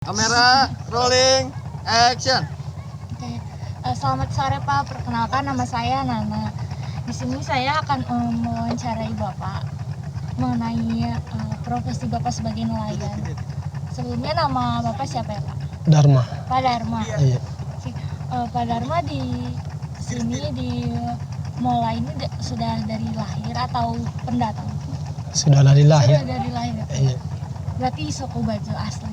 Kamera, rolling, action. Oke. Selamat sore Pak, perkenalkan nama saya Nana. Di sini saya akan mewawancarai Bapak mengenai profesi Bapak sebagai nelayan. Sebelumnya nama Bapak siapa ya Pak? Dharma. Pak Dharma. Iya. Pak Dharma di sini di mulai ini sudah dari lahir atau pendatang? Sudah dari lahir. Sudah dari lahir. Ya? Iya. Berarti suku Bajo asli.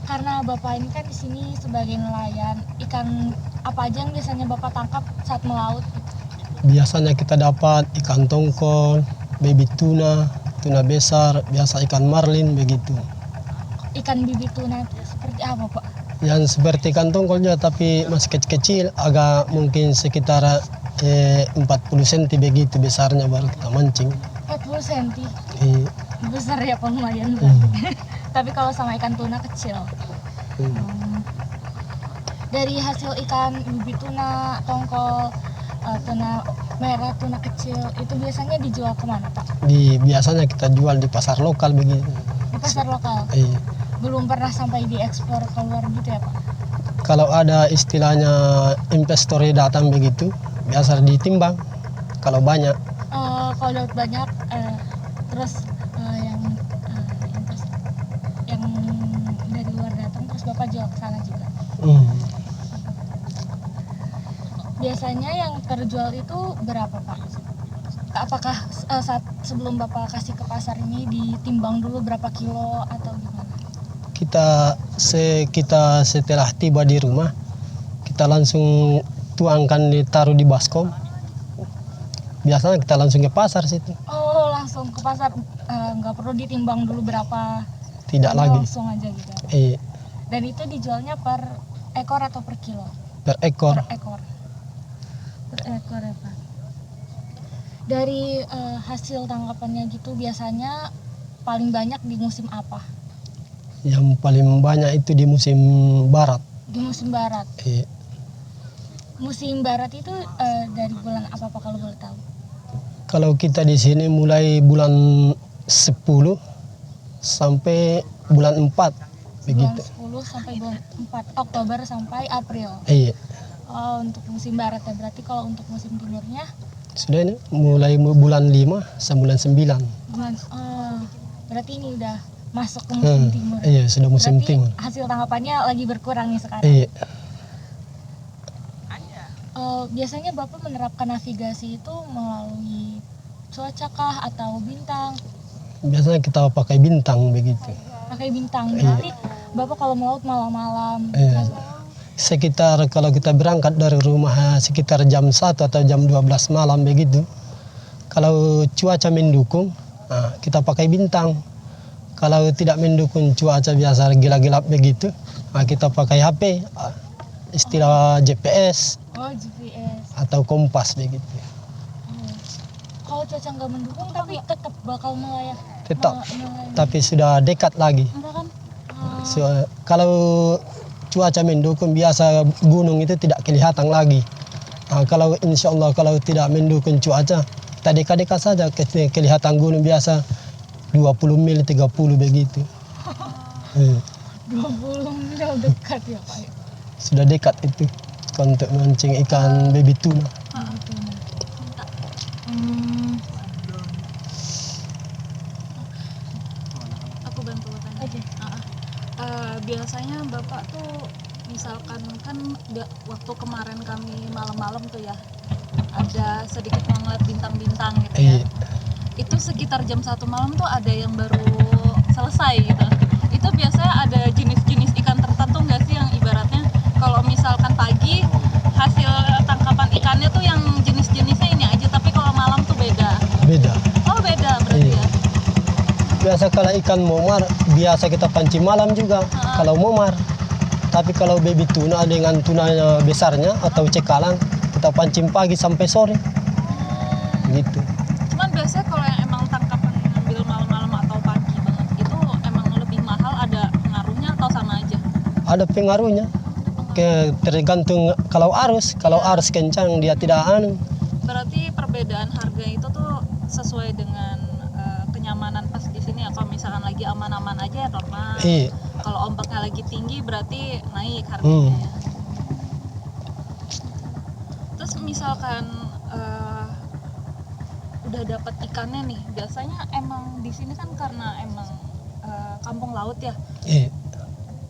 Karena Bapak ini kan di sini sebagai nelayan, ikan apa aja yang biasanya Bapak tangkap saat melaut? Biasanya kita dapat ikan tongkol, baby tuna, tuna besar, biasa ikan marlin begitu. Ikan bibit tuna itu seperti apa Pak? Yang seperti ikan tongkolnya tapi masih kecil-kecil, agak mungkin sekitar 40 cm begitu besarnya baru kita mancing. 40 cm? Iya. Besar ya Pak, lumayan berarti. Tapi kalau sama ikan tuna kecil. Dari hasil ikan bibit tuna, tongkol, tuna merah, tuna kecil, itu biasanya dijual kemana Pak? Biasanya kita jual di pasar lokal begitu. Di pasar lokal? Iya. Belum pernah sampai diekspor keluar gitu ya Pak? Kalau ada istilahnya investor datang begitu, biasa ditimbang. Kalau banyak. Kalau dapat banyak, terus yang dari luar datang, terus Bapak jual ke sana juga. Biasanya yang terjual itu berapa Pak? Apakah saat sebelum Bapak kasih ke pasar ini ditimbang dulu berapa kilo atau gimana? Kita setelah tiba di rumah, kita langsung tuangkan ditaruh di baskom. Biasanya kita langsung ke pasar situ. Oh, langsung ke pasar, nggak perlu ditimbang dulu berapa? Tidak lagi. Langsung aja gitu. Iya. Dan itu dijualnya per ekor atau per kilo? Per ekor. Per ekor. Per ekor ya Pak. Dari hasil tangkapannya gitu biasanya paling banyak di musim apa? Yang paling banyak itu di musim barat. Di musim barat. Iya. Musim barat itu dari bulan apa Pak kalau boleh tahu? Kalau kita di sini mulai bulan 10 sampai bulan 4 begitu. Bulan 10 sampai bulan 4, Oktober sampai April. Iya. Oh, untuk musim barat ya. Berarti kalau untuk musim timurnya? Sudah ini mulai bulan 5 sampai bulan 9. Berarti ini udah masuk ke musim timur. Iya, sudah musim berarti timur. Hasil tangkapannya lagi berkurang nih sekarang. Iya. Biasanya Bapak menerapkan navigasi itu melalui cuaca kah atau bintang? Biasanya kita pakai bintang begitu. Pakai bintang. Berarti Bapak kalau melaut malam-malam. Iya. Sekitar kalau kita berangkat dari rumah sekitar jam 1 atau jam 12 malam begitu. Kalau cuaca mendukung, kita pakai bintang. Kalau tidak mendukung cuaca biasa gelap-gelap begitu, kita pakai HP, istilah GPS. Oh, GPS. Atau kompas begitu. Kalau cuaca nggak mendukung tapi tetap bakal melayang. Tetap. Tapi sudah dekat lagi. Kan? Kalau cuaca mendukung biasa gunung itu tidak kelihatan lagi. Kalau insya Allah kalau tidak mendukung cuaca, kita dekat-dekat saja kelihatan gunung biasa 20 mil 30 begitu. 20 mil dekat ya Pak. Sudah dekat itu untuk mancing ikan baby tuna. Aku bantu tanya. Okay. Biasanya Bapak tuh misalkan kan waktu kemarin kami malam-malam tuh ya ada sedikit ngeliat bintang-bintang gitu ya. Itu sekitar jam 1 malam tuh ada yang baru selesai gitu. Itu biasanya ada jenis-jenis ikan tertentu nggak sih yang ibaratnya kalau misalkan pagi hasil tangkapan ikannya tuh yang jenis-jenisnya ini aja, tapi kalau malam tuh beda. Beda. Oh beda berarti ya. Biasa kalau ikan momar biasa kita pancing malam juga. Kalau momar. Tapi kalau baby tuna dengan tunanya besarnya atau cekalang kita pancing pagi sampai sore. Gitu. Cuman biasanya kalau yang emang tangkapan ngambil malam-malam atau pagi banget itu emang lebih mahal, ada pengaruhnya atau sama aja? Ada pengaruhnya. Tergantung kalau arus kencang dia tidak anu. Berarti perbedaan harga itu tuh sesuai dengan kenyamanan pas di sini ya. Kalau misalkan lagi aman-aman aja ya normal. Iya. Kalau ombaknya lagi tinggi berarti naik harganya ya. Terus misalkan udah dapat ikannya nih, biasanya emang di sini kan karena emang kampung laut ya, Iya.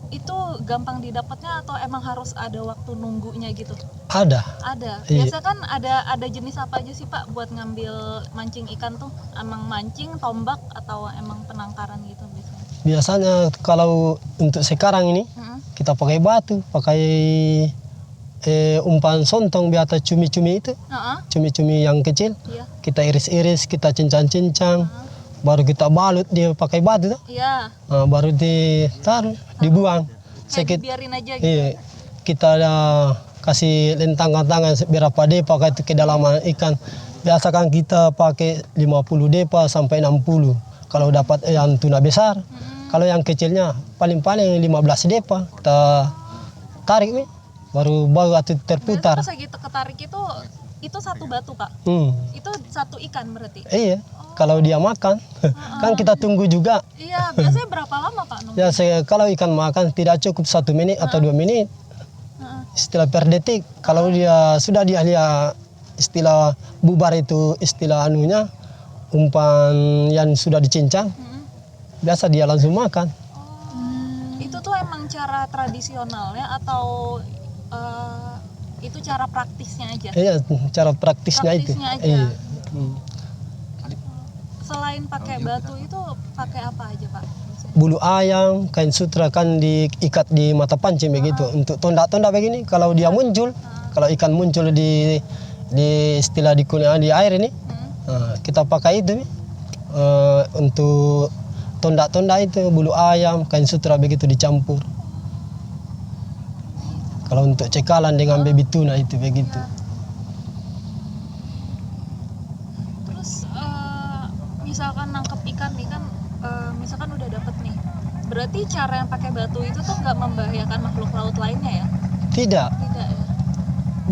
itu gampang didapatnya atau emang harus ada waktu nunggunya gitu? Ada. Ada. Iya. Biasa kan ada jenis apa aja sih Pak buat ngambil mancing ikan tuh? Emang mancing, tombak atau emang penangkaran gitu biasanya? Biasanya kalau untuk sekarang ini kita pakai batu, pakai umpan sontong biasa cumi-cumi itu, cumi-cumi yang kecil. Iya. Kita iris-iris, kita cincang-cincang, baru kita balut dia pakai batu tuh. Iya. Nah, baru ditaruh, dibuang. Kayak dibiarin aja gitu. Iya, kita kasih lentang-lentangan berapa depa itu kedalaman ikan. Biasa kan kita pakai 50 depa sampai 60 kalau dapat yang tuna besar. Kalau yang kecilnya paling-paling 15 depa kita tarik nih, baru terputar. Biasa pas lagi ketarik itu satu batu Pak? Itu satu ikan berarti? Iya, kalau dia makan kan kita tunggu juga. Iya, biasanya berapa lama Pak nunggu? Ya, kalau ikan makan tidak cukup 1 menit atau 2 menit. Istilah per detik. Kalau dia sudah dia istilah bubar itu istilah anunya, umpan yang sudah dicincang, biasa dia langsung makan. Itu tuh emang cara tradisionalnya atau itu cara praktisnya aja? Iya, cara praktisnya itu. Aja. Iya. Selain pakai batu itu pakai apa aja Pak? Bulu ayam, kain sutra kan diikat di mata pancing begitu. Untuk tondak-tondak begini, kalau dia muncul, kalau ikan muncul di istilah di air ini, kita pakai itu nih. Untuk tondak-tondak itu bulu ayam, kain sutra begitu dicampur. Kalau untuk cekalan dengan baby tuna itu begitu. Terus misalkan nangkep ikan nih kan, misalkan udah dapet nih, berarti cara yang pakai batu itu tuh nggak membahayakan makhluk laut lainnya ya? Tidak. Tidak ya?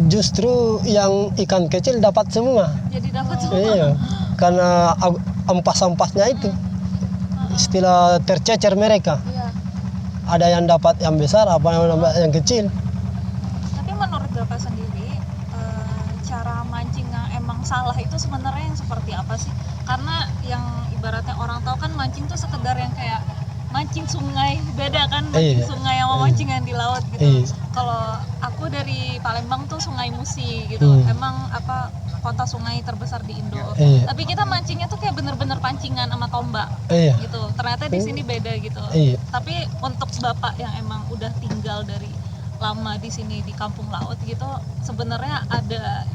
Justru yang ikan kecil dapat semua. Jadi dapat semua. Iya, karena ampas-ampasnya itu. Istilah tercecer mereka. Iya. Ada yang dapat yang besar, apa yang dapat yang kecil. Tapi menurut Bapak sendiri, cara mancing yang emang salah itu sebenarnya yang seperti apa sih? Karena yang ibaratnya orang tahu kan mancing tuh sekedar yang kayak mancing sungai, beda kan mancing sungai sama mancing yang di laut gitu. Kalau aku dari Palembang tuh Sungai Musi gitu, emang kota sungai terbesar di Indo. Tapi kita mancingnya tuh kayak bener-bener pancingan sama tombak gitu. Ternyata di sini beda gitu. Tapi untuk Bapak yang emang udah tinggal dari lama di sini di kampung laut gitu, sebenarnya ada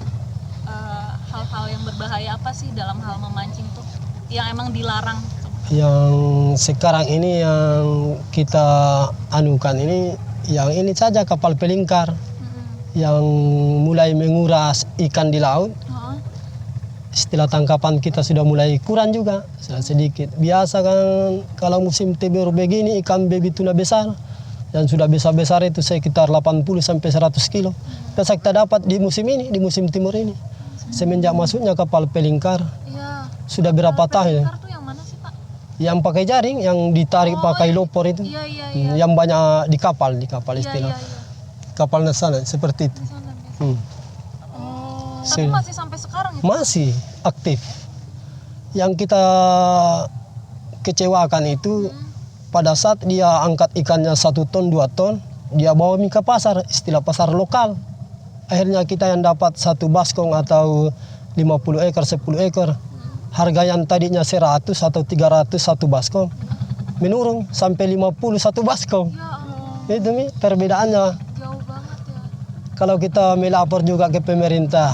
hal-hal yang berbahaya apa sih dalam hal memancing tuh yang emang dilarang? Yang sekarang ini yang kita anukan ini, yang ini saja kapal pelingkar yang mulai menguras ikan di laut. Istilah tangkapan kita sudah mulai kurang juga, sudah sedikit. Biasa kan kalau musim timur begini ikan baby tuna besar yang sudah besar-besar itu sekitar 80 sampai 100 kilo. Biasa kita dapat di musim ini, di musim timur ini. Semenjak masuknya kapal pelingkar, sudah berapa tahun? Pelingkar tuh yang mana sih Pak? Yang pakai jaring, yang ditarik pakai lopor itu. Yang banyak di kapal istilah. Kapal nasana seperti itu. Tapi masih sampai sekarang itu? Masih aktif. Yang kita kecewakan itu pada saat dia angkat ikannya 1 ton, 2 ton, dia bawa ke pasar, istilah pasar lokal. Akhirnya kita yang dapat 1 baskong atau 50 ekor, 10 ekor. Harga yang tadinya 100 atau 300 1 baskong, menurun sampai 50 1 baskong. Ya, itu nih perbedaannya. jauh banget ya. Kalau kita melapor juga ke pemerintah,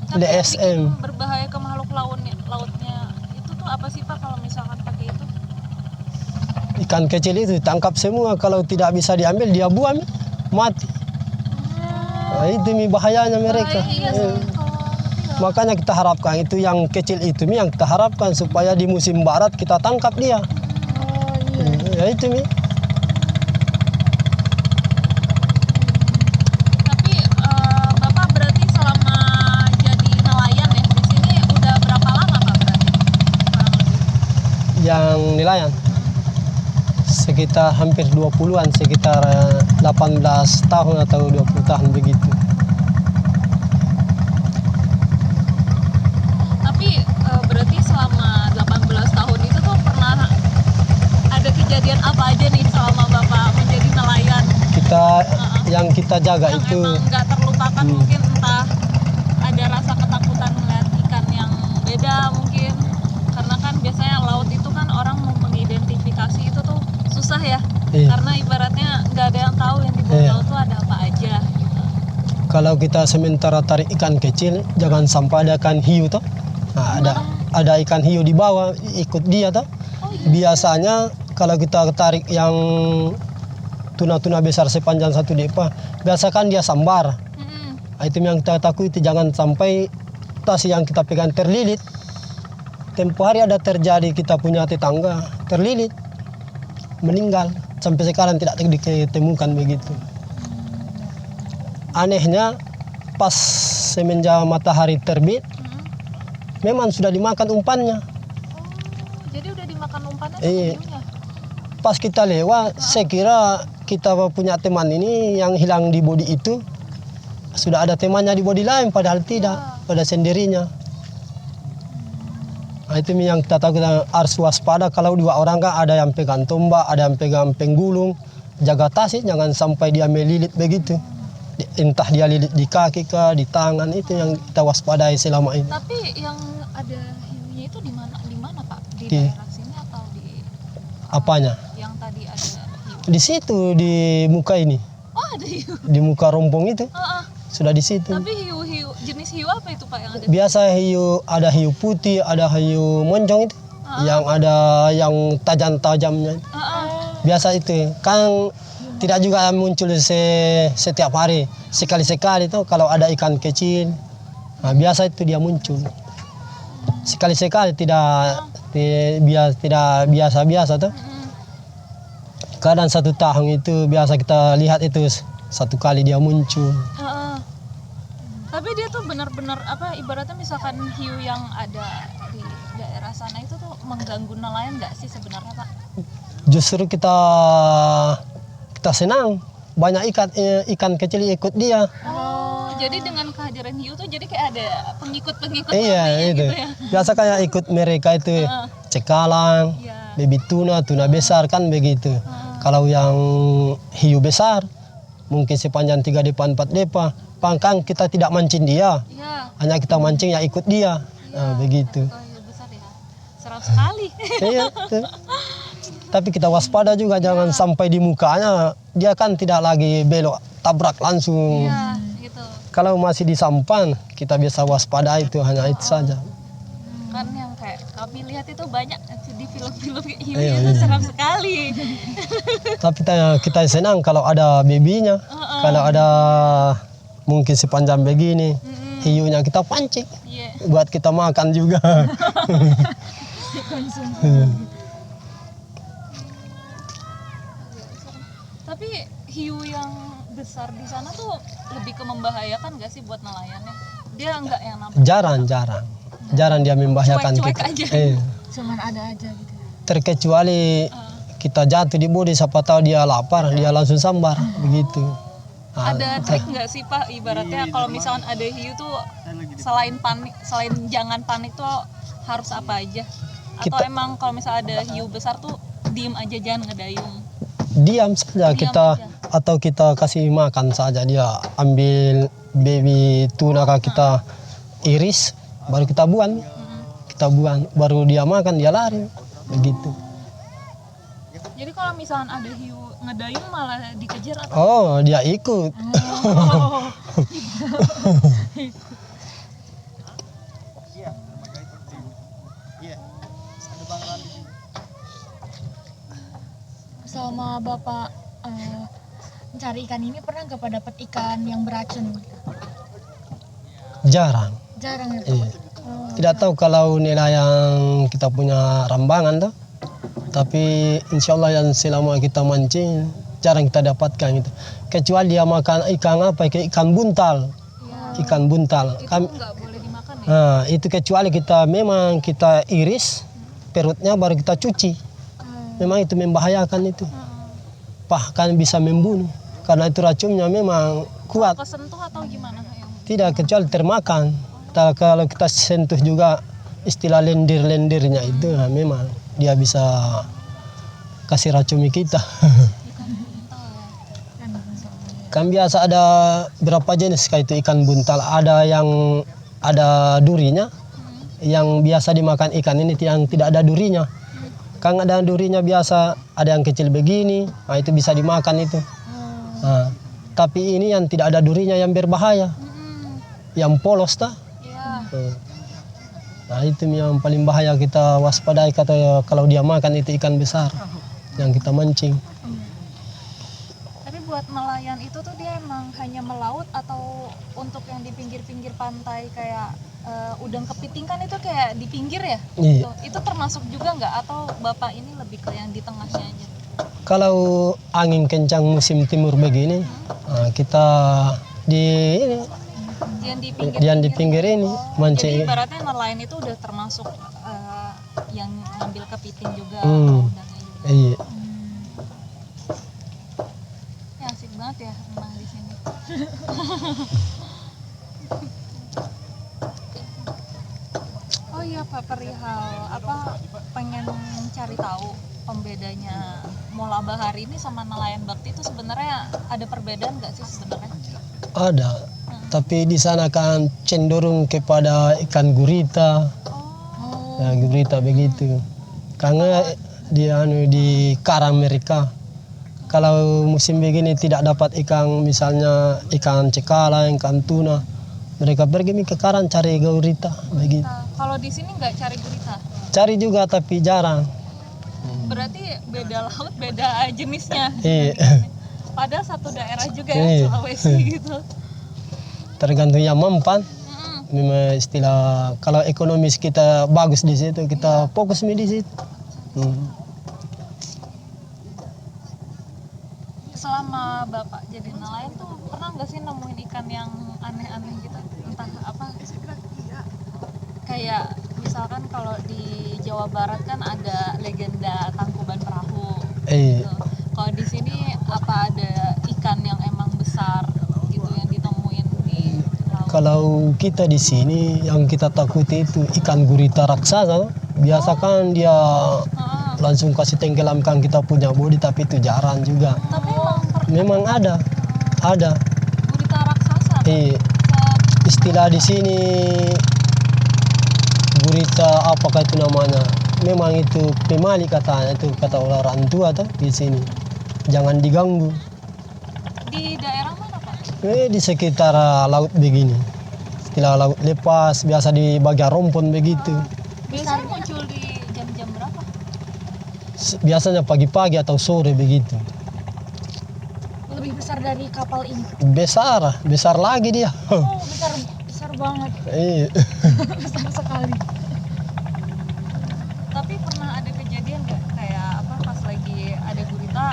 Tapi yang LSM. bikin berbahaya ke makhluk lautnya itu tuh apa sih Pak kalau misalkan pakai itu? Ikan kecil itu tangkap semua, kalau tidak bisa diambil dia buang, mati. Nah, itu nih bahayanya mereka. Iya sih, Makanya kita harapkan itu yang kecil itu nih yang kita harapkan supaya di musim barat kita tangkap dia. Ya itu nih. Tapi Bapak berarti selama jadi nelayan ya di sini udah berapa lama Pak berarti? Kurang lebih. Yang nelayan sekitar hampir 20-an, sekitar 18 tahun atau 20 tahun begitu. Tapi berarti selama 18 tahun itu tuh pernah ada kejadian apa aja nih selama Bapak menjadi nelayan Yang kita jaga yang itu emang nggak terlupakan? Mungkin entah ada rasa ketakutan melihat ikan yang beda mungkin, karena kan biasanya laut itu kan orang mau mengidentifikasi itu tuh susah ya. Iya. Karena ibaratnya nggak ada yang tahu yang di bawah Iya. laut tuh ada apa aja gitu. kalau kita sementara tarik ikan kecil, jangan sampai ada ikan hiu toh. Nah, ada ikan hiu di bawah ikut dia toh. Oh iya. Biasanya kalau kita tarik yang tuna-tuna besar sepanjang satu depa, biasa kan dia sambar. Mm-mm. Nah, itu yang kita takuti, jangan sampai tas yang kita pegang terlilit. Tempo hari ada terjadi, kita punya tetangga terlilit, meninggal. Sampai sekarang tidak ditemukan begitu. Anehnya pas semenjak matahari terbit, memang sudah dimakan umpannya. Oh, jadi udah dimakan umpannya sama Iya. hiunya? Pas kita lewat, saya kira kita punya teman ini yang hilang di bodi itu sudah ada temannya di bodi lain, padahal tidak, pada sendirinya. Nah, itu yang kita tahu, kita harus waspada kalau dua orang kan, ada yang pegang tombak, ada yang pegang penggulung, jaga tas jangan sampai dia melilit begitu. Entah dia lilit di kaki kah, di tangan, itu yang kita waspadai selama ini. Tapi yang ada hiunya itu di mana Pak? Di Di- daerah sini atau di Apanya? yang tadi ada hiu? Di situ, di muka ini, Oh, ada hiu. di muka rompong itu, Heeh. sudah di situ. Tapi hiu jenis hiu apa itu Pak yang ada? Biasa hiu, ada hiu putih, ada hiu moncong itu, yang ada yang tajam-tajamnya. Heeh. Biasa itu kan tidak juga muncul setiap hari, sekali-sekali tuh kalau ada ikan kecil. Nah, biasa itu dia muncul. Sekali-sekali tidak biasa-biasa tuh. Kadang satu tahun itu biasa kita lihat itu satu kali dia muncul. Heeh. Tapi dia tuh benar-benar apa, ibaratnya misalkan hiu yang ada di daerah sana itu tuh mengganggu nelayan nggak sih sebenarnya Pak? Justru kita senang, banyak ikan kecil ikut dia. Oh, jadi dengan kehadiran hiu tuh jadi kayak ada pengikut-pengikut Iya namanya itu. gitu ya? Biasa kayak ikut mereka itu cekalang, Iya. baby tuna besar kan begitu. Kalau yang hiu besar mungkin sepanjang 3 depa 4 depa, pangkang kita tidak mancing dia, Iya. hanya kita mancing ya ikut dia. Nah, begitu. Oh, hiu besar ya. Seram sekali. Iya. Tuh. Tapi kita waspada juga, jangan sampai di mukanya dia kan tidak lagi belok tabrak langsung. Iya, gitu. Kalau masih di sampan kita biasa waspada, itu hanya itu saja. Kan yang kayak kami lihat itu banyak di film-film hiu Iya, itu iya. seram sekali. Tapi kita senang kalau ada babynya, kalau ada mungkin sepanjang begini, hiunya kita pancing, Iya. buat kita makan juga. Tapi hiu yang besar di sana tuh lebih ke membahayakan nggak sih buat nelayannya? Dia nggak yang nampak. Jarang dia membahayakan Cuek-cuek kita. aja. Cuman ada aja gitu. Terkecuali kita jatuh di bodi, siapa tahu dia lapar, dia langsung sambar begitu. Nah, Ada trik nggak sih Pak, ibaratnya kalau misalkan ada hiu tuh selain jangan panik tuh harus apa aja? Atau emang kalau misalnya ada hiu besar tuh diem aja, jangan ngedayung? diam saja kita, atau kita kasih makan saja, dia ambil baby tuna kita iris, baru kita buang, baru dia makan, dia lari begitu. Jadi kalau misalkan ada hiu ngedayung malah dikejar atau? Oh, dia ikut. Selama Bapak mencari ikan ini, pernah nggak Pak dapat ikan yang beracun? Jarang. Jarang ya Pak? Iya. Tidak tahu kalau nelayan kita punya rambangan tuh, tapi insya Allah yang selama kita mancing jarang kita dapatkan gitu. Kecuali dia makan ikan apa? Ikan buntal. Ikan buntal. Itu nggak boleh dimakan ya? Nah, itu kecuali kita memang kita iris perutnya baru kita cuci. memang itu membahayakan itu. Bahkan bisa membunuh. Karena itu racunnya memang kuat. Kesentuh atau gimana? Tidak kecuali termakan. Kalau kita sentuh juga istilah lendir-lendirnya itu, nah, memang dia bisa kasih racun kita. Kan biasa ada berapa jenis kayak itu ikan buntal. Ada yang ada durinya, yang biasa dimakan ikan ini yang tidak ada durinya. Kan ada durinya biasa, ada yang kecil begini, nah itu bisa dimakan itu. Nah, tapi ini yang tidak ada durinya yang berbahaya, yang polos tak? Nah itu yang paling bahaya kita waspadai kalau dia makan itu ikan besar yang kita mancing. Tapi buat nelayan itu tuh dia emang hanya melaut atau untuk yang di pinggir-pinggir pantai kayak udang kepiting kan itu kayak di pinggir ya? Iya. Itu termasuk juga nggak atau Bapak ini lebih ke yang di tengahnya aja? Kalau angin kencang musim timur begini, kita di ini, yang di pinggir ini mancing. Jadi ibaratnya nelayan itu udah termasuk yang ngambil kepiting juga atau udangnya juga. Iya. Ya asik banget ya renang di sini. Oh iya Pak, perihal apa pengen cari tahu pembedanya mola bahari ini sama nelayan bakti itu sebenarnya ada perbedaan nggak sih sebenarnya? Ada, tapi di sana kan cenderung kepada ikan gurita, ya, gurita begitu. Karena di karang mereka. Kalau musim begini tidak dapat ikan, misalnya ikan cekala, ikan tuna, mereka pergi ke karang cari gurita begitu. Kalau di sini nggak cari gurita? Cari juga tapi jarang. Berarti beda laut, beda jenisnya. Iya. Padahal satu daerah juga ya, Sulawesi gitu. Tergantung yang mempan. Memang istilah kalau ekonomis kita bagus di situ, kita fokus di situ. Selama Bapak jadi nelayan tuh pernah nggak sih nemuin ikan yang aneh-aneh gitu? Entah apa? Kayak misalkan kalau di Jawa Barat kan ada legenda Tangkuban Perahu. Gitu. Kalau di sini apa ada ikan yang emang besar gitu yang ditemuin di laut? Kalau kita di sini yang kita takuti itu ikan gurita raksasa. Biasa kan dia langsung kasih tenggelamkan kita punya bodi, tapi itu jarang juga. Tapi memang ada. Gurita raksasa. Istilah di sini gurita apakah itu namanya? Memang itu pemali katanya, itu kata orang tua tuh di sini. Jangan diganggu. Di daerah mana Pak? Di sekitar laut begini. Istilah laut lepas, biasa di bagian rompon begitu. Biasanya muncul di jam-jam berapa? Biasanya pagi-pagi atau sore begitu. Lebih besar dari kapal ini. Besar lagi dia. Oh, besar banget. Iya. Besar sekali. Tapi pernah ada kejadian nggak kayak apa pas lagi ada gurita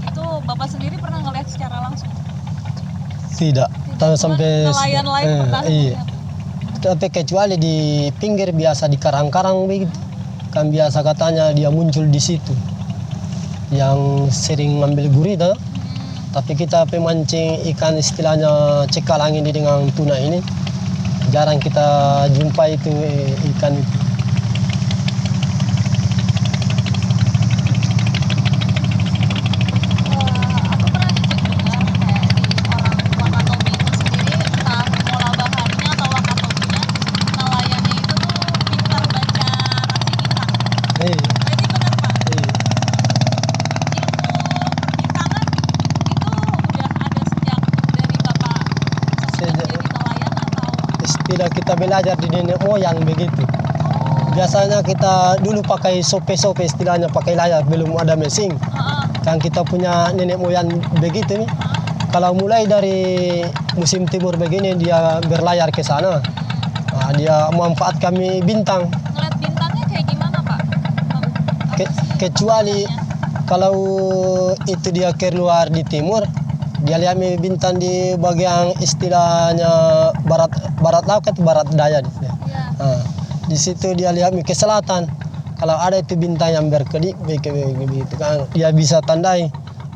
itu Bapak sendiri pernah ngeliat secara langsung? Tidak. Tahu sampai nelayan lain pernah iya. Tapi kecuali di pinggir biasa di karang-karang begitu. Kan biasa katanya dia muncul di situ. Yang sering ngambil gurita. Tapi kita pemancing ikan istilahnya cekalang ini dengan tuna ini jarang kita jumpa itu ikan itu. Aku pernah dengar kayak di orang Wakatobi itu sendiri entah mola baharnya atau Wakatobinya nelayannya itu tuh pintar baca rasi bintang. Berarti benar Pak? Tidak, kita belajar di nenek moyang begitu. Biasanya kita dulu pakai sope-sope, istilahnya pakai layar, belum ada mesin. Kan kita punya nenek moyang begitu nih. Kalau mulai dari musim timur begini dia berlayar ke sana. Nah, dia memanfaat kami bintang. Ngeliat bintangnya kayak gimana Pak? Kecuali kalau itu dia keluar di timur, dia lihat bintang di bagian istilahnya barat laut atau barat daya. Nah, di situ dia lihat ke selatan. Kalau ada itu bintang yang berkedip begitu kan, dia bisa tandai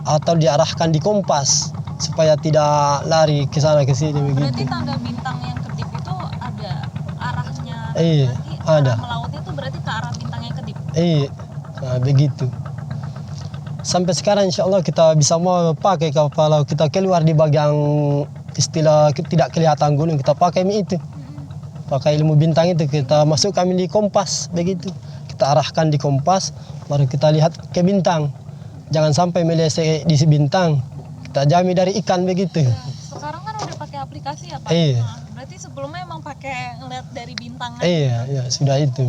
atau diarahkan di kompas supaya tidak lari ke sana ke sini Berarti begitu. tanda bintang yang kedip itu ada arahnya, Iya, berarti ada. arah melautnya tuh berarti ke arah bintang yang kedip. Iya, nah, begitu. Sampai sekarang insya Allah kita bisa mau pakai kalau kita keluar di bagian istilah tidak kelihatan gunung, kita pakai itu. Pakai ilmu bintang itu kita masuk kami di kompas begitu. Kita arahkan di kompas, baru kita lihat ke bintang. Jangan sampai meleset di bintang. Kita jami dari ikan begitu. Sekarang kan udah pakai aplikasi ya Pak? Iya. Nah, berarti sebelumnya emang pakai ngeliat dari bintang aja. Iya, sudah itu.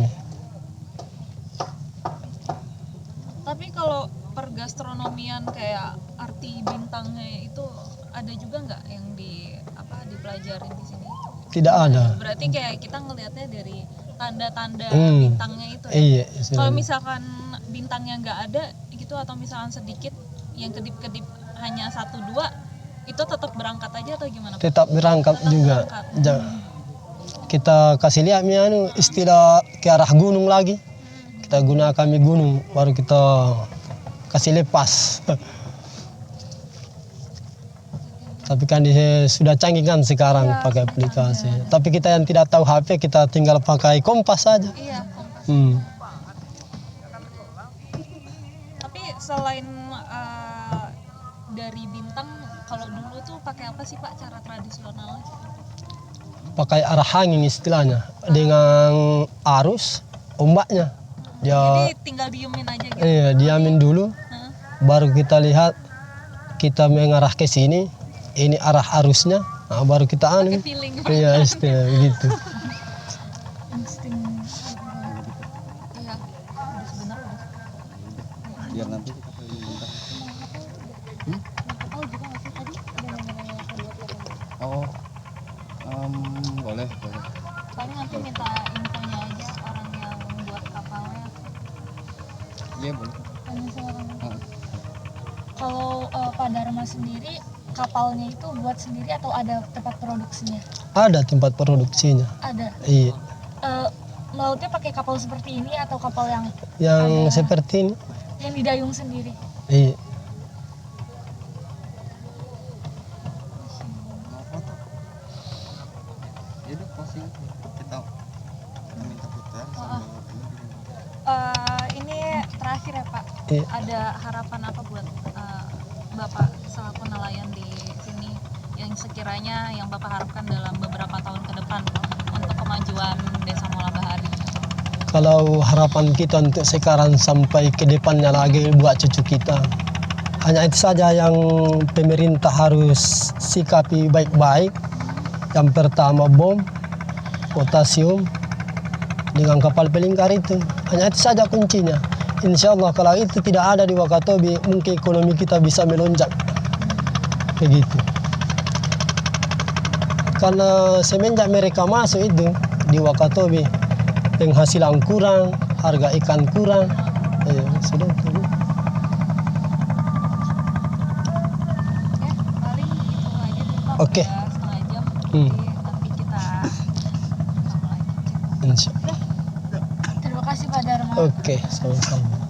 Tapi kalau pergastronomian kayak arti bintangnya itu ada juga nggak yang dipelajarin di sini? Tidak ada. Berarti kayak kita ngelihatnya dari tanda-tanda Hmm. bintangnya itu ya. Iya, sudah. Kalau misalkan bintangnya nggak ada gitu atau misalkan sedikit yang kedip-kedip hanya 1-2 itu tetap berangkat aja atau gimana Pak? Tetap berangkat Tetap juga. berangkat. Kita kasih lihat istilah ke arah gunung lagi. Kita gunakan kami gunung, baru kita kasih lepas. Tapi kan sudah canggih kan sekarang Ya, pakai aplikasi. Tapi kita yang tidak tahu HP, kita tinggal pakai kompas saja. Iya, kompas. Tapi selain dari bintang, kalau dulu tuh pakai apa sih Pak cara tradisionalnya? Pakai arah angin istilahnya, dengan arus ombaknya. Jadi tinggal diemin aja gitu. Iya, diamin dulu, Hah? baru kita lihat, kita mengarah ke sini, ini arah arusnya, nah, baru kita Pakai feeling. Iya, istilah begitu. Insting. Iya. Udah sebentar udah. Biar nanti kita pilih bintang. Tahu juga nggak sih tadi ada namanya kedua. Oh, boleh. Paling nanti minta infonya aja orang yang buat kapalnya. Iya boleh. Tanya sama orang. Ah. Kalau Pak Dharma sendiri kapalnya itu buat sendiri atau ada tempat produksinya? Ada tempat produksinya. Ada. Iya, Melautnya pakai kapal seperti ini atau kapal yang yang Ada. seperti ini. yang didayung sendiri? Iya. Mau foto? Ya udah posting kita minta putar sambil ini. Ini terakhir ya Pak. Iya. Ada harapan apa buat Bapak selaku nelayan di sini yang sekiranya yang Bapak harapkan dalam beberapa tahun ke depan untuk kemajuan Desa Mola Bahari? Kalau harapan kita untuk sekarang sampai ke depannya lagi buat cucu kita, hanya itu saja yang pemerintah harus sikapi baik-baik. Yang pertama bom, potasium, dengan kapal pelingkar itu. Hanya itu saja kuncinya. Insya Allah kalau itu tidak ada di Wakatobi, mungkin ekonomi kita bisa melonjak. Begitu. Karena semenjak mereka masuk itu di Wakatobi, penghasilan kurang, harga ikan kurang. Sudah itu. Ya, paling itu aja dulu Pak. Oke. Udah setengah jam. Hmm. Jadi nanti kita sambung lagi. Insya Allah. Terima kasih Pak Dharma. Oke, sama-sama.